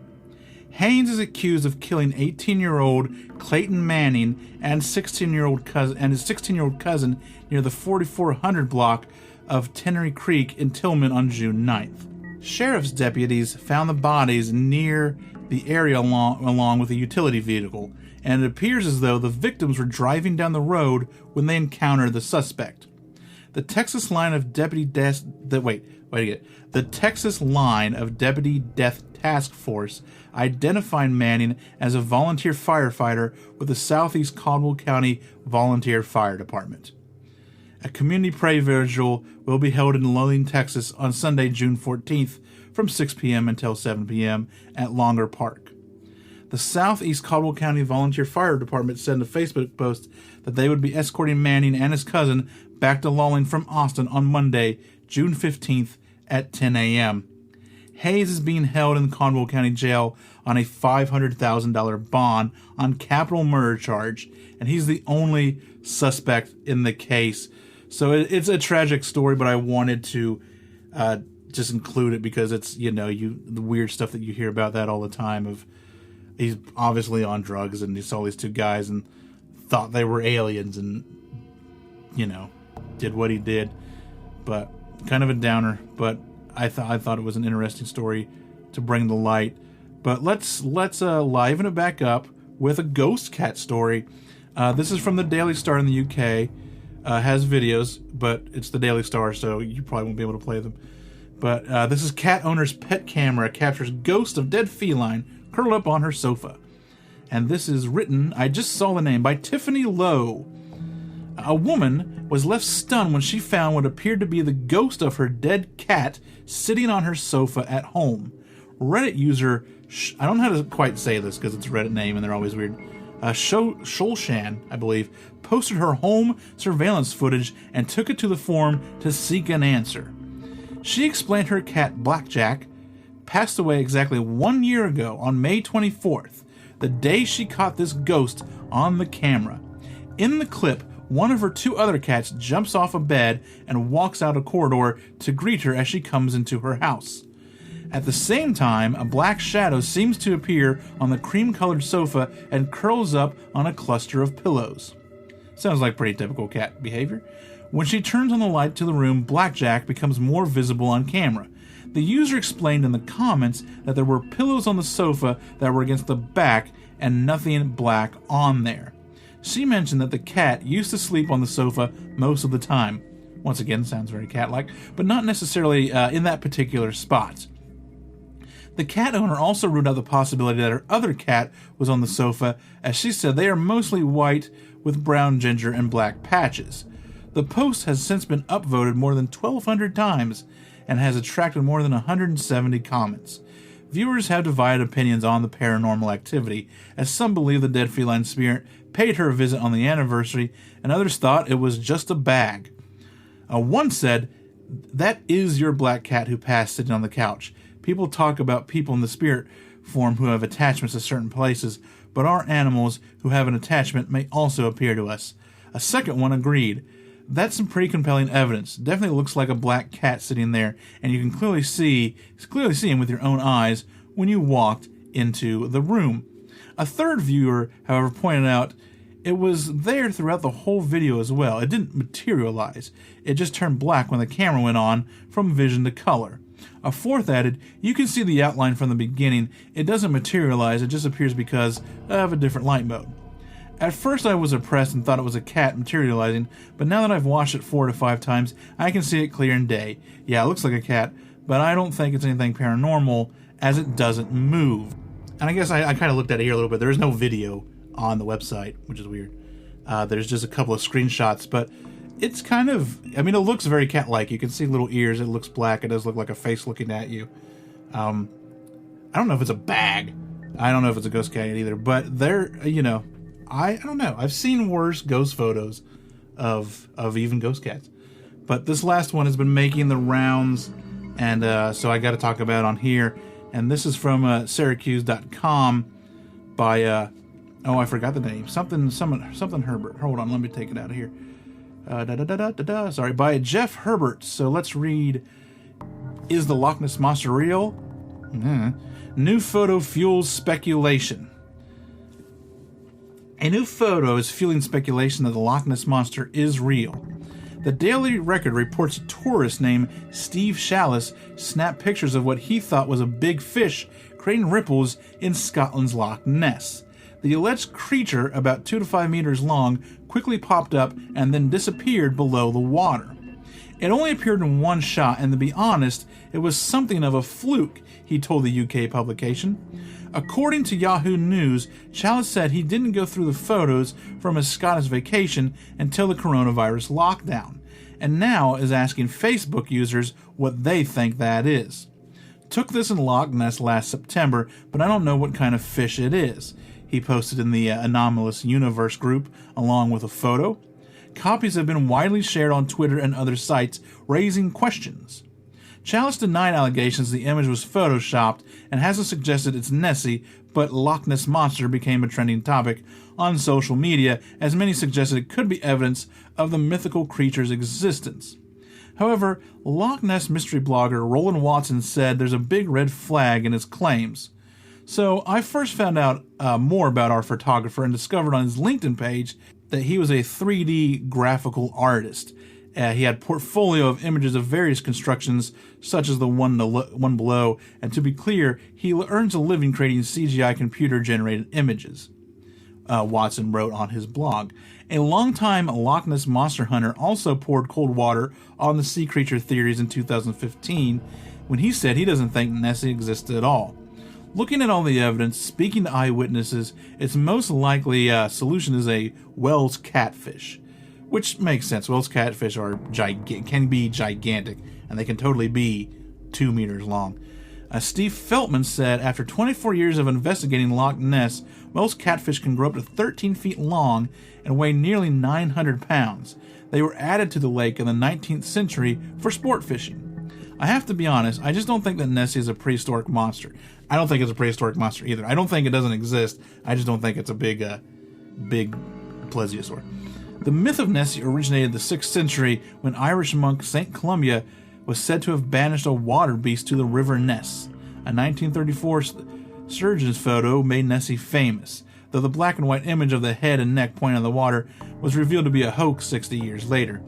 Haynes is accused of killing 18-year-old Clayton Manning and 16-year-old cousin and his 16-year-old cousin near the 4400 block of Tennery Creek in Tillman on June 9th. Sheriff's deputies found the bodies near the area along with a utility vehicle, and it appears as though the victims were driving down the road when they encountered the suspect. The Texas line of Deputy Death Task Force identified Manning as a volunteer firefighter with the Southeast Caldwell County Volunteer Fire Department. A community prayer vigil will be held in Loveland, Texas on Sunday, June 14th from 6 p.m. until 7 p.m. at Longer Park. The Southeast Caldwell County Volunteer Fire Department said in a Facebook post that they would be escorting Manning and his cousin back to Loveland from Austin on Monday, June 15th at 10 a.m. Hayes is being held in the Caldwell County Jail on a $500,000 bond on capital murder charge, and he's the only suspect in the case. So it's a tragic story, but I wanted to just include it because it's, the weird stuff that you hear about that all the time of he's obviously on drugs and he saw these 2 guys and thought they were aliens and, did what he did. But kind of a downer, but I thought it was an interesting story to bring to light. But let's liven it back up with a ghost cat story. This is from the Daily Star in the UK. Has videos, but it's the Daily Star, so you probably won't be able to play them. But this is cat owner's pet camera captures ghost of dead feline curled up on her sofa. And this is written, I just saw the name, by Tiffany Lowe. A woman was left stunned when she found what appeared to be the ghost of her dead cat sitting on her sofa at home. Reddit user, I don't know how to quite say this because it's a Reddit name and they're always weird, Sholshan, I believe, posted her home surveillance footage and took it to the forum to seek an answer. She explained her cat Blackjack passed away exactly 1 year ago on May 24th, the day she caught this ghost on the camera. In the clip, one of her 2 other cats jumps off a bed and walks out a corridor to greet her as she comes into her house. At the same time, a black shadow seems to appear on the cream-colored sofa and curls up on a cluster of pillows. Sounds like pretty typical cat behavior. When she turns on the light to the room, Blackjack becomes more visible on camera. The user explained in the comments that there were pillows on the sofa that were against the back and nothing black on there. She mentioned that the cat used to sleep on the sofa most of the time. Once again, sounds very cat-like, but not necessarily in that particular spot. The cat owner also ruled out the possibility that her other cat was on the sofa, as she said they are mostly white with brown, ginger, and black patches. The post has since been upvoted more than 1,200 times and has attracted more than 170 comments. viewers have divided opinions on the paranormal activity, as some believe the dead feline spirit paid her a visit on the anniversary, and others thought it was just a bag. One said, "That is your black cat who passed sitting on the couch. People talk about people in the spirit form who have attachments to certain places, but our animals who have an attachment may also appear to us." A second one agreed. "That's some pretty compelling evidence. Definitely looks like a black cat sitting there, and you can clearly see him with your own eyes when you walked into the room." A third viewer, however, pointed out it was there throughout the whole video as well. It didn't materialize. It just turned black when the camera went on from vision to color. A fourth added, "You can see the outline from the beginning. It doesn't materialize, it just appears because of a different light mode." At first I was impressed and thought it was a cat materializing, but now that I've watched it 4 to 5 times, I can see it clear and day. Yeah, it looks like a cat, but I don't think it's anything paranormal, as it doesn't move. And I guess I kind of looked at it here a little bit. There is no video on the website, which is weird. There's just a couple of screenshots, but it's kind of, I mean, it looks very cat-like. You can see little ears. It looks black. It does look like a face looking at you. I don't know if it's a bag. I don't know if it's a ghost cat either, but they're, I don't know. I've seen worse ghost photos of even ghost cats. But this last one has been making the rounds, and so I got to talk about it on here. And this is from Syracuse.com by, I forgot the name. Something Herbert. Hold on, let me take it out of here. Sorry, by Jeff Herbert. So let's read, "Is the Loch Ness Monster real? New photo fuels speculation." A new photo is fueling speculation that the Loch Ness Monster is real. The Daily Record reports a tourist named Steve Shallis snapped pictures of what he thought was a big fish creating ripples in Scotland's Loch Ness. The alleged creature, about 2 to 5 meters long, quickly popped up and then disappeared below the water. It only appeared in one shot, and to be honest, it was something of a fluke, he told the UK publication. According to Yahoo News, Chalice said he didn't go through the photos from his Scottish vacation until the coronavirus lockdown, and now is asking Facebook users what they think that is. "Took this in Loch Ness last September, but I don't know what kind of fish it is," he posted in the Anomalous Universe group along with a photo. Copies have been widely shared on Twitter and other sites, raising questions. Chalice denied allegations the image was photoshopped and hasn't suggested it's Nessie, but Loch Ness Monster became a trending topic on social media, as many suggested it could be evidence of the mythical creature's existence. However, Loch Ness mystery blogger Roland Watson said there's a big red flag in his claims. So I first found out more about our photographer and discovered on his LinkedIn page that he was a 3D graphical artist. He had a portfolio of images of various constructions, such as the one below, and to be clear, he earns a living creating CGI computer-generated images, Watson wrote on his blog. A longtime Loch Ness monster hunter also poured cold water on the sea creature theories in 2015, when he said he doesn't think Nessie existed at all. Looking at all the evidence, speaking to eyewitnesses, its most likely solution is a Wells catfish. Which makes sense. Wells catfish can be gigantic, and they can totally be 2 meters long. Steve Feltman said, after 24 years of investigating Loch Ness, Wells catfish can grow up to 13 feet long and weigh nearly 900 pounds. They were added to the lake in the 19th century for sport fishing. I have to be honest, I just don't think that Nessie is a prehistoric monster. I don't think it's a prehistoric monster either. I don't think it doesn't exist. I just don't think it's a big plesiosaur. The myth of Nessie originated in the 6th century when Irish monk St. Columba was said to have banished a water beast to the river Ness. A 1934 surgeon's photo made Nessie famous, though the black and white image of the head and neck pointing at the water was revealed to be a hoax 60 years later.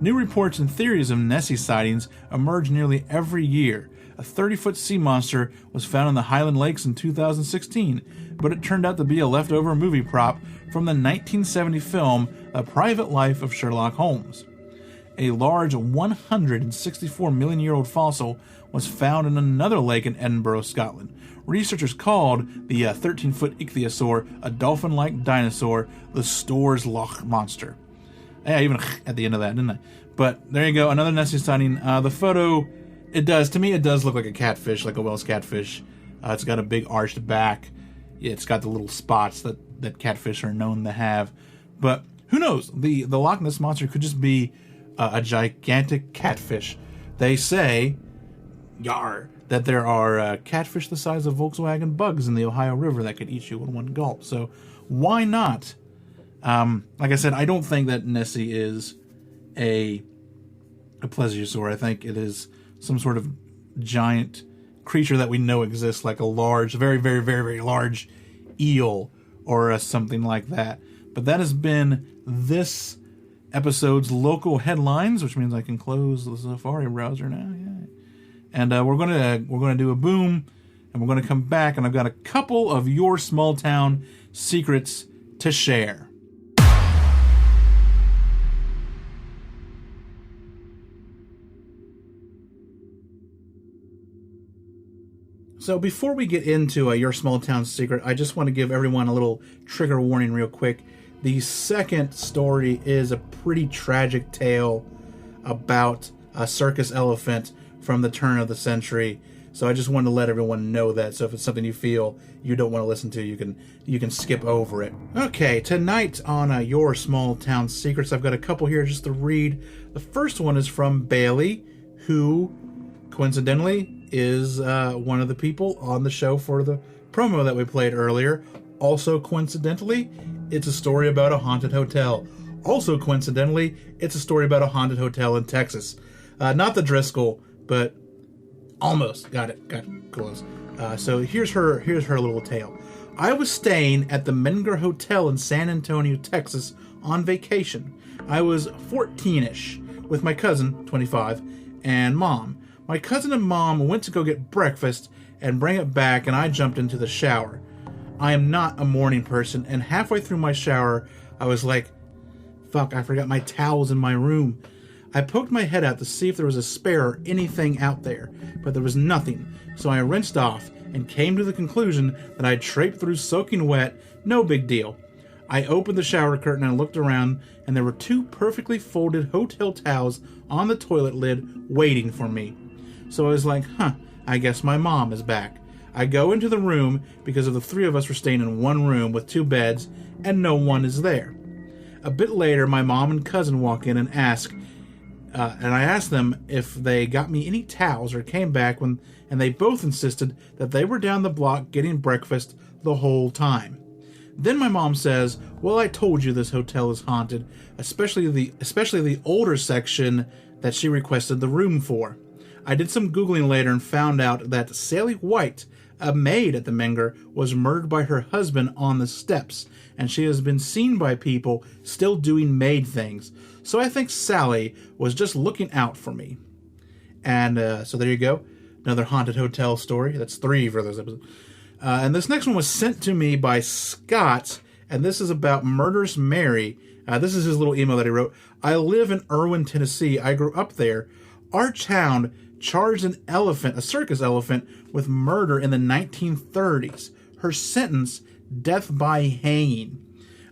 New reports and theories of Nessie sightings emerge nearly every year. A 30-foot sea monster was found in the Highland Lakes in 2016, but it turned out to be a leftover movie prop from the 1970 film A Private Life of Sherlock Holmes. A large 164-million-year-old fossil was found in another lake in Edinburgh, Scotland. Researchers called the 13-foot ichthyosaur a dolphin-like dinosaur, the Storrs Loch Monster. Yeah, even at the end of that, didn't I? But there you go, another Nessie sighting. The photo, it does look like a catfish, like a Wells catfish. It's got a big arched back. It's got the little spots that catfish are known to have. But who knows? The Loch Ness Monster could just be a gigantic catfish. They say, that there are catfish the size of Volkswagen bugs in the Ohio River that could eat you in one gulp. So why not? Like I said, I don't think that Nessie is a plesiosaur. I think it is some sort of giant creature that we know exists, like a large, very, very, very, very large eel or something like that. But that has been this episode's local headlines, which means I can close the Safari browser now. Yeah. And we're gonna do a boom, and we're gonna come back, and I've got a couple of your small town secrets to share. So before we get into your small town secret, I just want to give everyone a little trigger warning real quick. The second story is a pretty tragic tale about a circus elephant from the turn of the century. So I just wanted to let everyone know that. So if it's something you feel you don't want to listen to, you can skip over it. Okay, tonight on your small town secrets, I've got a couple here just to read. The first one is from Bailey, who coincidentally is one of the people on the show for the promo that we played earlier. Also coincidentally, it's a story about a haunted hotel. Also coincidentally, it's a story about a haunted hotel in Texas. Not the Driskill, but almost. Got it close. So here's her little tale. I was staying at the Menger Hotel in San Antonio, Texas on vacation. I was 14-ish with my cousin, 25, and mom. My cousin and mom went to go get breakfast and bring it back, and I jumped into the shower. I am not a morning person, and halfway through my shower, I was like, fuck, I forgot my towels in my room. I poked my head out to see if there was a spare or anything out there, but there was nothing, so I rinsed off and came to the conclusion that I'd traipsed through soaking wet, no big deal. I opened the shower curtain and looked around, and there were 2 perfectly folded hotel towels on the toilet lid waiting for me. So I was like, I guess my mom is back. I go into the room because of the 3 of us were staying in one room with 2 beds, and no one is there. A bit later, my mom and cousin walk in and ask, and I asked them if they got me any towels or came back and they both insisted that they were down the block getting breakfast the whole time. Then my mom says, well, I told you this hotel is haunted, especially the older section that she requested the room for. I did some Googling later and found out that Sally White, a maid at the Menger, was murdered by her husband on the steps, and she has been seen by people still doing maid things. So I think Sally was just looking out for me. And so there you go. Another haunted hotel story. That's 3 for those episodes. And this next one was sent to me by Scott, and this is about Murderous Mary. This is his little email that he wrote. I live in Irwin, Tennessee. I grew up there. Our town charged a circus elephant, with murder in the 1930s. Her sentence, death by hanging.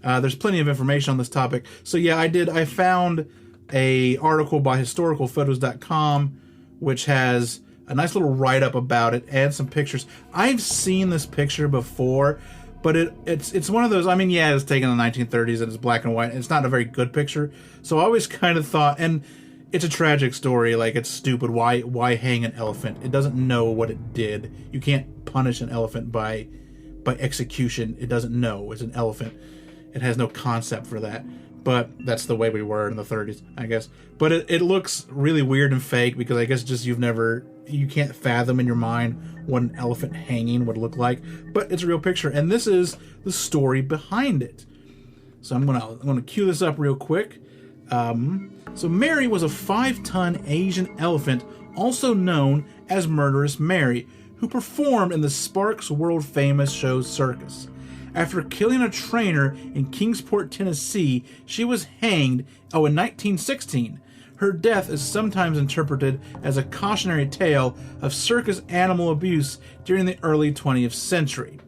There's plenty of information on this topic. So yeah, I found a article by historicalphotos.com, which has a nice little write-up about it and some pictures. I've seen this picture before, but it's one of those, it was taken in the 1930s and it's black and white. And it's not a very good picture. So I always kind of thought, and it's a tragic story, like it's stupid. Why hang an elephant? It doesn't know what it did. You can't punish an elephant by execution. It doesn't know. It's an elephant. It has no concept for that. But that's the way we were in the 30s, I guess. But it looks really weird and fake because I guess just you can't fathom in your mind what an elephant hanging would look like. But it's a real picture, and this is the story behind it. So I'm gonna cue this up real quick. So Mary was a 5-ton Asian elephant, also known as Murderous Mary, who performed in the Sparks world-famous show Circus. After killing a trainer in Kingsport, Tennessee, she was hanged in 1916. Her death is sometimes interpreted as a cautionary tale of circus animal abuse during the early 20th century.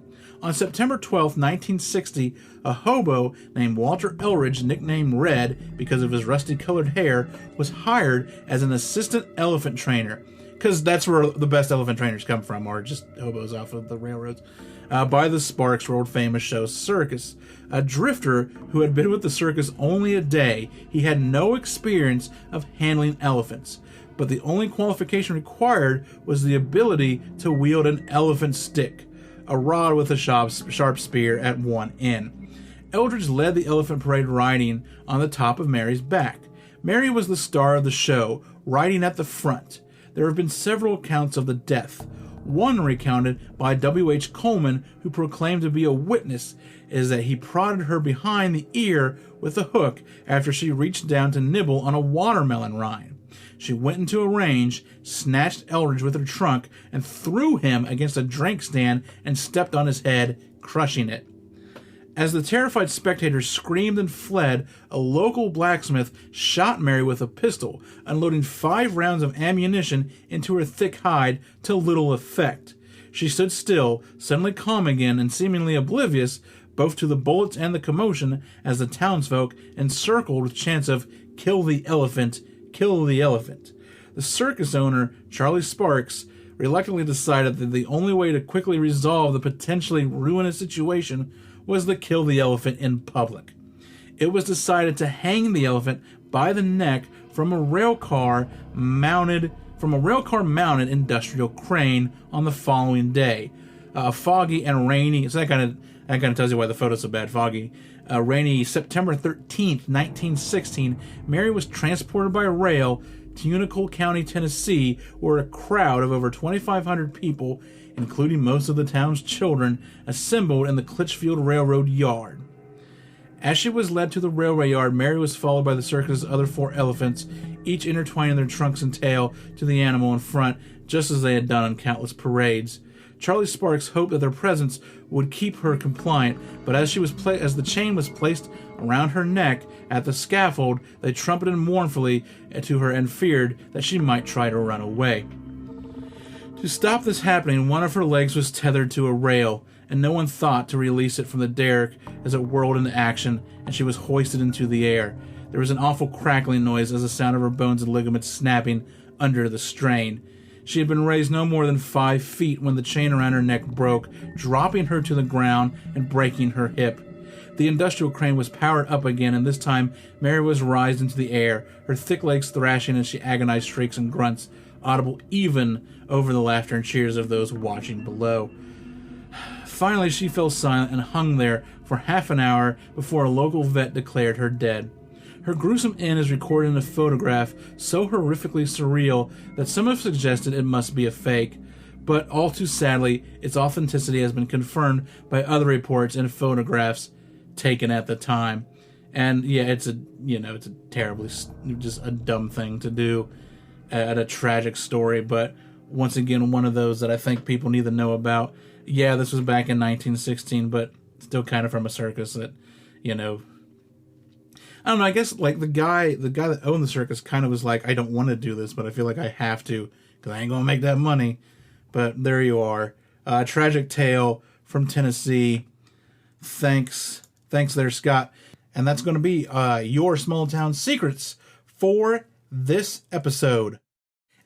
On September 12, 1960, a hobo named Walter Elridge, nicknamed Red because of his rusty-colored hair, was hired as an assistant elephant trainer. because that's where the best elephant trainers come from, or just hobos off of the railroads. By the Sparks' world-famous show Circus. A drifter who had been with the circus only a day, he had no experience of handling elephants. But the only qualification required was the ability to wield an elephant stick, a rod with a sharp spear at one end. Eldridge led the elephant parade riding on the top of Mary's back. Mary was the star of the show, riding at the front. There have been several accounts of the death. One, recounted by W.H. Coleman, who proclaimed to be a witness, is that he prodded her behind the ear with a hook after she reached down to nibble on a watermelon rind. She went into a range, snatched Eldridge with her trunk, and threw him against a drink stand and stepped on his head, crushing it. As the terrified spectators screamed and fled, a local blacksmith shot Mary with a pistol, unloading 5 rounds of ammunition into her thick hide to little effect. She stood still, suddenly calm again and seemingly oblivious both to the bullets and the commotion as the townsfolk encircled with chants of "Kill the elephant, kill the elephant." The circus owner, Charlie Sparks, reluctantly decided that the only way to quickly resolve the potentially ruinous situation was to kill the elephant in public. It was decided to hang the elephant by the neck from a rail car mounted industrial crane on the following day. Foggy and rainy, so that kind of tells you why the photo's so bad. Foggy, rainy September 13th, 1916, Mary was transported by rail to Unicole County, Tennessee, where a crowd of over 2,500 people, including most of the town's children, assembled in the Litchfield Railroad yard. As she was led to the railway yard, Mary was followed by the circus's other 4 elephants, each intertwining their trunks and tail to the animal in front, just as they had done on countless parades. Charlie Sparks hoped that their presence would keep her compliant, but as the chain was placed around her neck at the scaffold, they trumpeted mournfully to her and feared that she might try to run away. To stop this happening, one of her legs was tethered to a rail, and no one thought to release it from the derrick as it whirled into action, and she was hoisted into the air. There was an awful crackling noise as the sound of her bones and ligaments snapping under the strain. She had been raised no more than 5 feet when the chain around her neck broke, dropping her to the ground and breaking her hip. The industrial crane was powered up again, and this time Mary was raised into the air, her thick legs thrashing as she agonized shrieks and grunts, audible even over the laughter and cheers of those watching below. Finally, she fell silent and hung there for half an hour before a local vet declared her dead. Her gruesome end is recorded in a photograph so horrifically surreal that some have suggested it must be a fake, but all too sadly, its authenticity has been confirmed by other reports and photographs taken at the time. And yeah, it's a terribly, just a dumb thing to do at a tragic story, but once again, one of those that I think people need to know about. Yeah, this was back in 1916, but still kind of from a circus that, I don't know, I guess like the guy that owned the circus kind of was like, I don't want to do this, but I feel like I have to because I ain't going to make that money. But there you are. Tragic tale from Tennessee. Thanks there, Scott. And that's going to be your small town secrets for this episode.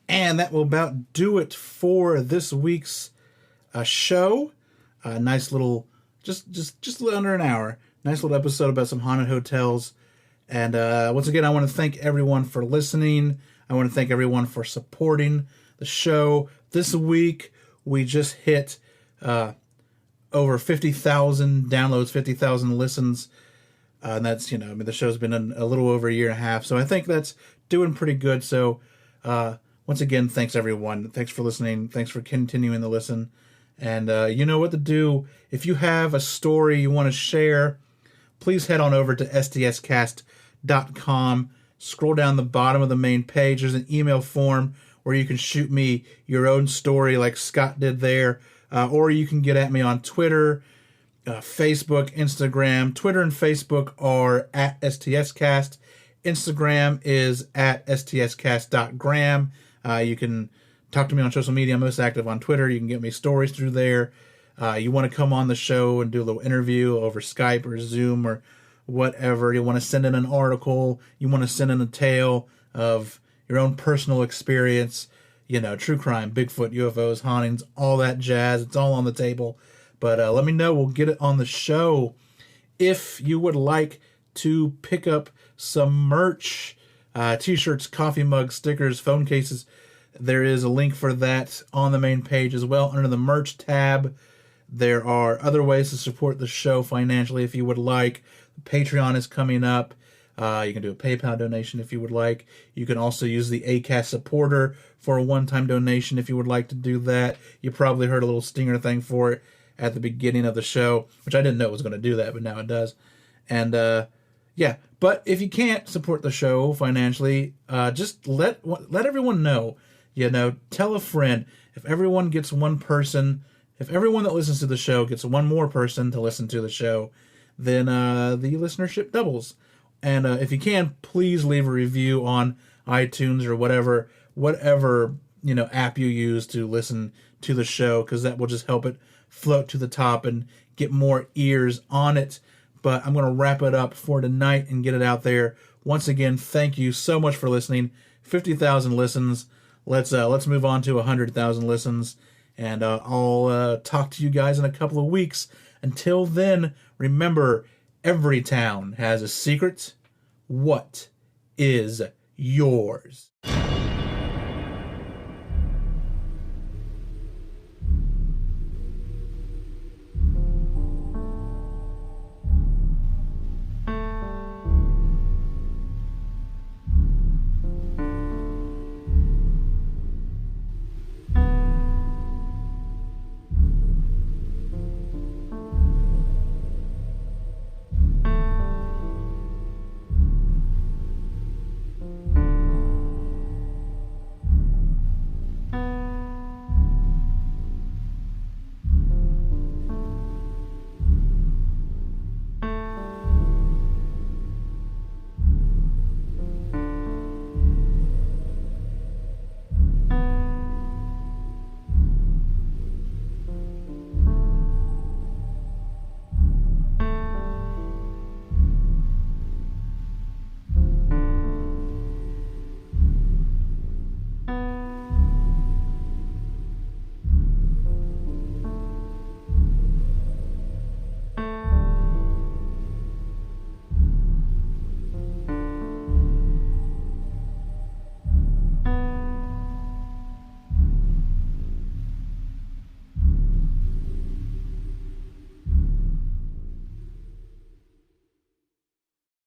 And that will about do it for this week's show. Nice little, just a little under an hour. Nice little episode about some haunted hotels. And once again, I want to thank everyone for listening. I want to thank everyone for supporting the show. This week, we just hit over 50,000 downloads, 50,000 listens. And that's, the show's been a little over a year and a half. So I think that's doing pretty good. So once again, thanks everyone. Thanks for listening. Thanks for continuing to listen. And you know what to do. If you have a story you want to share, please head on over to stscast.com. Scroll down the bottom of the main page. There's an email form where you can shoot me your own story like Scott did there. Or you can get at me on Twitter, Facebook, Instagram. Twitter and Facebook are at STScast. Instagram is at stscast.gram. You can talk to me on social media. I'm most active on Twitter. You can get me stories through there. You want to come on the show and do a little interview over Skype or Zoom or whatever. You want to send in an article. You want to send in a tale of your own personal experience. true crime, Bigfoot, UFOs, hauntings, all that jazz. It's all on the table. But let me know. We'll get it on the show. If you would like to pick up some merch, t-shirts, coffee mugs, stickers, phone cases, there is a link for that on the main page as well. Under the merch tab, there are other ways to support the show financially if you would like. Patreon is coming up. You can do a PayPal donation if you would like. You can also use the Acast supporter for a one-time donation if you would like to do that. You probably heard a little stinger thing for it at the beginning of the show, which I didn't know it was going to do that, but now it does. And yeah, but if you can't support the show financially, just let everyone know. Tell a friend. If everyone gets one person, if everyone that listens to the show gets one more person to listen to the show, then the listenership doubles. And if you can, please leave a review on iTunes or whatever app you use to listen to the show, because that will just help it float to the top and get more ears on it. But I'm going to wrap it up for tonight and get it out there. Once again, thank you so much for listening. 50,000 listens. Let's move on to 100,000 listens, and I'll talk to you guys in a couple of weeks. Until then, remember, every town has a secret. What is yours?